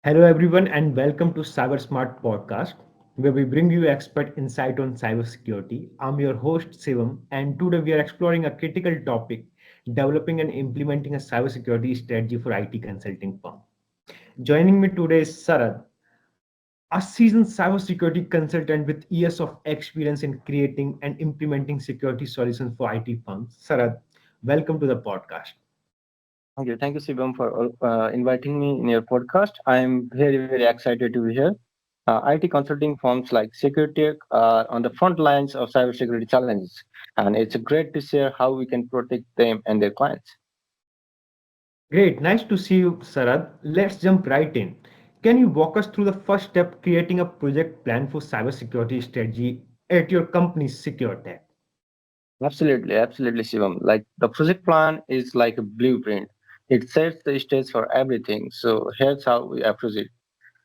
Hello, everyone, and welcome to CyberSmart Podcast, where we bring you expert insight on cybersecurity. I'm your host, Shivam, and today we are exploring a critical topic developing and implementing a cybersecurity strategy for IT consulting firm. Joining me today is Sharad, a seasoned cybersecurity consultant with years of experience in creating and implementing security solutions for IT firms. Sharad, welcome to the podcast. Thank you, Shivam, for inviting me in your podcast. I am very excited to be here. IT consulting firms like Security are on the front lines of cybersecurity challenges, and it's great to share how we can protect them and their clients. Great, nice to see you, Sarad. Let's jump right in. Can you walk us through the first step creating a project plan for cybersecurity strategy at your company's secure tech? Absolutely, Shivam. Like the project plan is like a blueprint. It sets the stage for everything. So here's how we approach it.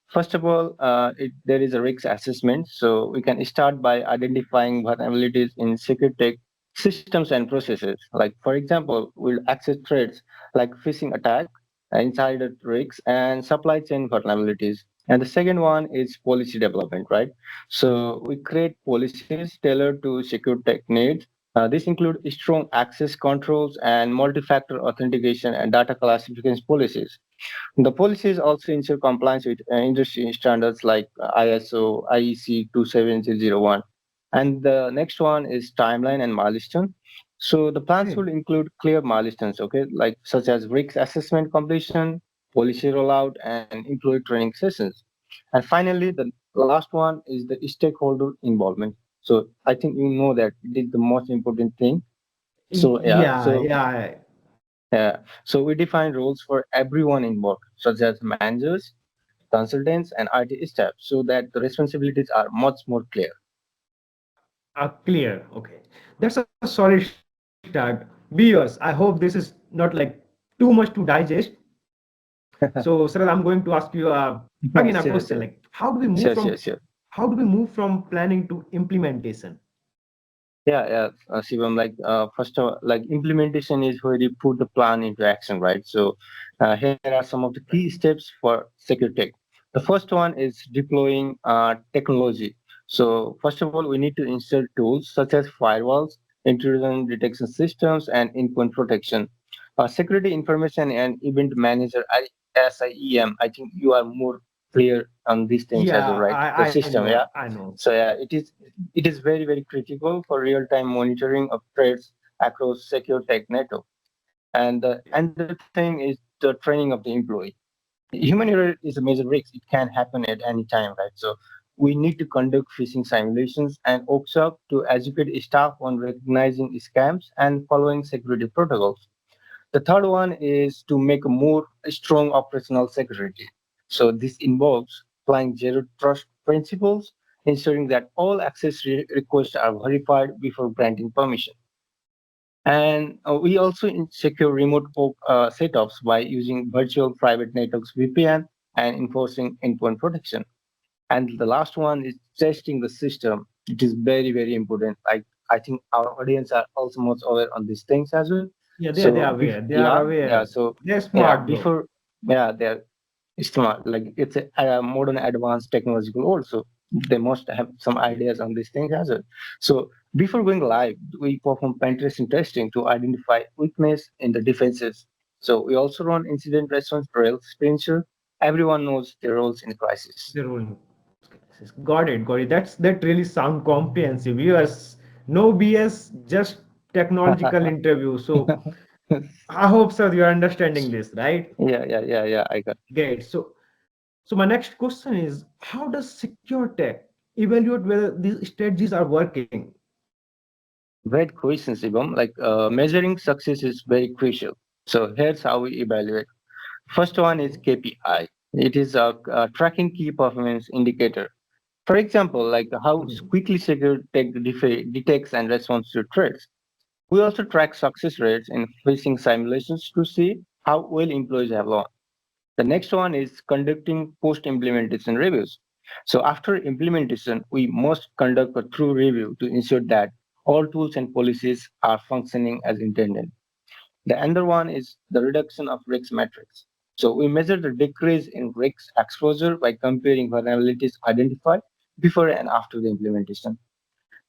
First of all, there is a risk assessment. So we can start by identifying vulnerabilities in security systems and processes. Like, for example, we'll access threats like phishing attack, insider risks, and supply chain vulnerabilities. And the second one is policy development, right? So we create policies tailored to secure tech needs. This include strong access controls and multi-factor authentication and data classification policies. The policies also ensure compliance with industry standards like ISO, IEC 27001. And the next one is timeline and milestone. So the plans Great. will include clear milestones, okay, like such as risk assessment completion, policy rollout, and employee training sessions. And finally, the last one is the stakeholder involvement. So I think you know that it is the most important thing. So yeah, Yeah, so yeah. yeah. So we define roles for everyone involved, such as managers, consultants, and IT staff, so that the responsibilities are much more clear. Clear. Okay. That's a solid start. Viewers, I hope this is not like too much to digest. So, Sarad, I'm going to ask you again a question Sure, like, sure, sure. how do we move from planning to implementation? Yeah, Shivam, like first of all, like implementation is where you put the plan into action, right? So here are some of the key steps for secure tech. The first one is deploying technology. So first of all, we need to install tools such as firewalls, intrusion detection systems, and endpoint protection. Security information and event manager, SIEM. I think you are more clear on these things as well, Yeah, right? The I system, know, yeah. I know. So yeah, it is very critical for real-time monitoring of threats across secure tech network. And the another thing is the training of the employee. Human error is a major risk. It can happen at any time, right? So we need to conduct phishing simulations and workshop to educate staff on recognizing scams and following security protocols. The third one is to make a more strong operational security. So this involves applying zero trust principles, ensuring that all access requests are verified before granting permission. And we also secure remote setups by using virtual private networks VPN and enforcing endpoint protection. And the last one is testing the system. It is very important. I think our audience are also much aware on these things as well. Yeah, they So are aware. They are yeah. aware. So They're yeah, smart, bro. before they're smart. Like it's a modern, advanced technological also. They must have some ideas on these things as well. So before going live, we perform penetration testing to identify weakness in the defenses. So we also run incident response drills to ensure everyone knows their roles in crisis. They're rolling. Got it. That really sound comprehensive. Viewers, no BS, just technological interview. So I hope, sir, you are understanding this, right? Yeah. I got Great. So my next question is, how does secure tech evaluate whether these strategies are working? great question, Shivam. Like measuring success is very crucial. So here's how we evaluate. First one is KPI. It is a tracking key performance indicator. For example, like how quickly secure tech detects and responds to threats. We also track success rates in phishing simulations to see how well employees have learned. The next one is conducting post-implementation reviews. So after implementation, we must conduct a true review to ensure that all tools and policies are functioning as intended. The other one is the reduction of risk metrics. So we measure the decrease in risk exposure by comparing vulnerabilities identified before and after the implementation.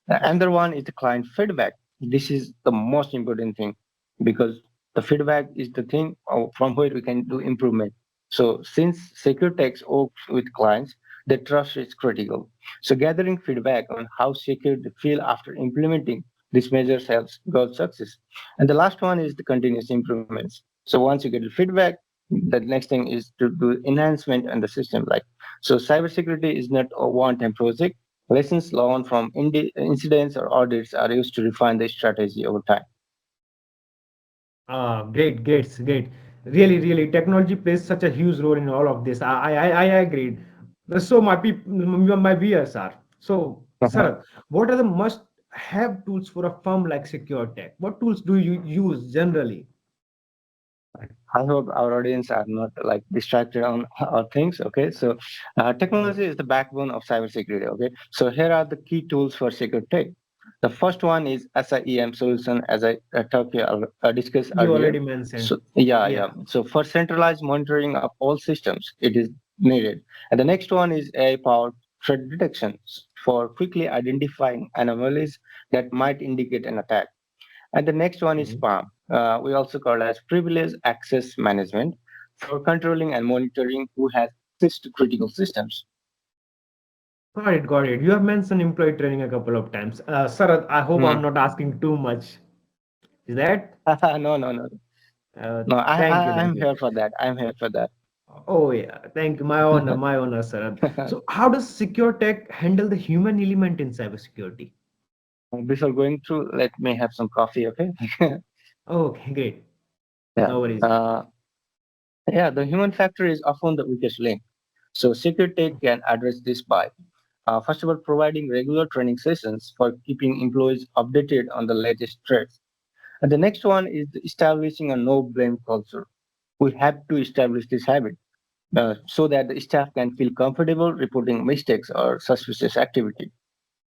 The another one is the client feedback. This is the most important thing because the feedback is the thing from where we can do improvement. So since secure techs works with clients, the trust is critical. So gathering feedback on how secure they feel after implementing these measures helps goal success. And the last one is the continuous improvements. So once you get the feedback, the next thing is to do enhancement on the system. Like so, cybersecurity is not a one-time project. Lessons learned from incidents or audits are used to refine the strategy over time. Great, great, great. Really, really, technology plays such a huge role in all of this. I agreed. So my viewers are. So, Uh-huh. Sarath, what are the must-have tools for a firm like Secure Tech? What tools do you use generally? I hope our audience are not like distracted on our things. Okay, so technology is the backbone of cybersecurity. Okay, so here are the key tools for secure tech. The first one is SIEM solution, as I discussed You earlier. already mentioned. So yeah. Yeah. So for centralized monitoring of all systems, it is needed. And the next one is AI-powered threat detection for quickly identifying anomalies that might indicate an attack. And the next one is Mhm. PAM. We also call as privileged access management for controlling and monitoring who has access to critical systems. Got it, got it. You have mentioned employee training a couple of times. Sarath, I hope I'm Hmm. not asking too much. Is that? No. Uh, No, Thank you, I'm thank you. here for that. I'm here for that. Oh yeah, thank you. My honor, Sarath. So, how does secure tech handle the human element in cybersecurity? Before going through, let me have some coffee, okay? Okay, great. Yeah. No worries. Uh, yeah, the human factor is often the weakest link. So security can address this by, first of all, providing regular training sessions for keeping employees updated on the latest threats. And the next one is establishing a no blame culture. We have to establish this habit so that the staff can feel comfortable reporting mistakes or suspicious activity.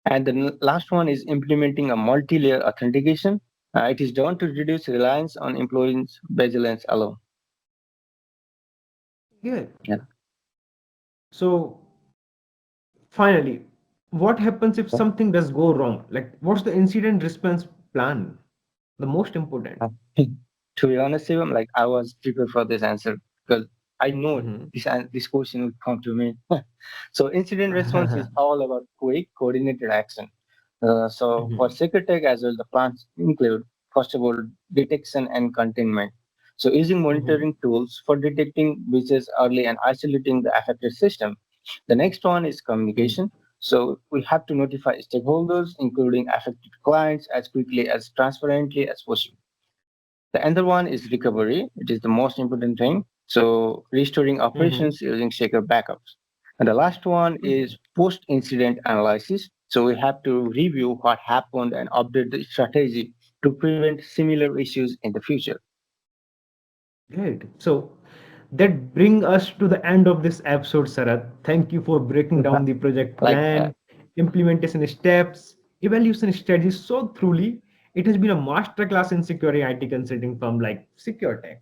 And the last one is implementing a multi layer authentication. It is done to reduce reliance on employees' vigilance alone. Good. Yeah. So, finally, what happens if something does go wrong? Like, what's the incident response plan? The most important. Uh, to be honest, Shivam, like I was prepared for this answer because I know Mm-hmm. this question would come to me. So incident response is all about quick, coordinated action. So for Mm-hmm. Secretech as well, the plans include first of all detection and containment. So using Mm-hmm. monitoring tools for detecting breaches early and isolating the affected system. The next one is communication. So we have to notify stakeholders, including affected clients, as quickly as transparently as possible. The other one is recovery. It is the most important thing. So restoring Mm-hmm. operations using secure backups. And the last one is post-incident analysis. So we have to review what happened and update the strategy to prevent similar issues in the future. Great. So that bring us to the end of this episode, Sarath. Thank you for breaking down the project like, plan, implementation steps, evaluation strategies so thoroughly. It has been a masterclass in securing IT consulting firm like SecureTech.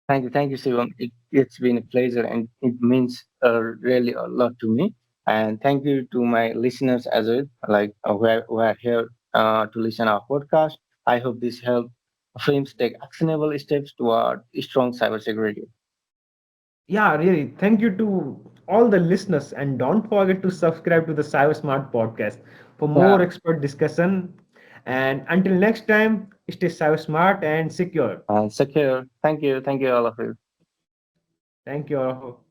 thank you, Shivam. It's been a pleasure and it means really a lot to me. And thank you to my listeners as well, like who are here to listen our podcast. I hope this helped firms take actionable steps toward strong cybersecurity. Yeah, really. Thank you to all the listeners. And don't forget to subscribe to the CyberSmart Podcast for more Yeah, expert discussion. And until next time, stay cyber smart and secure. and secure. Thank you all of you. Thank you all.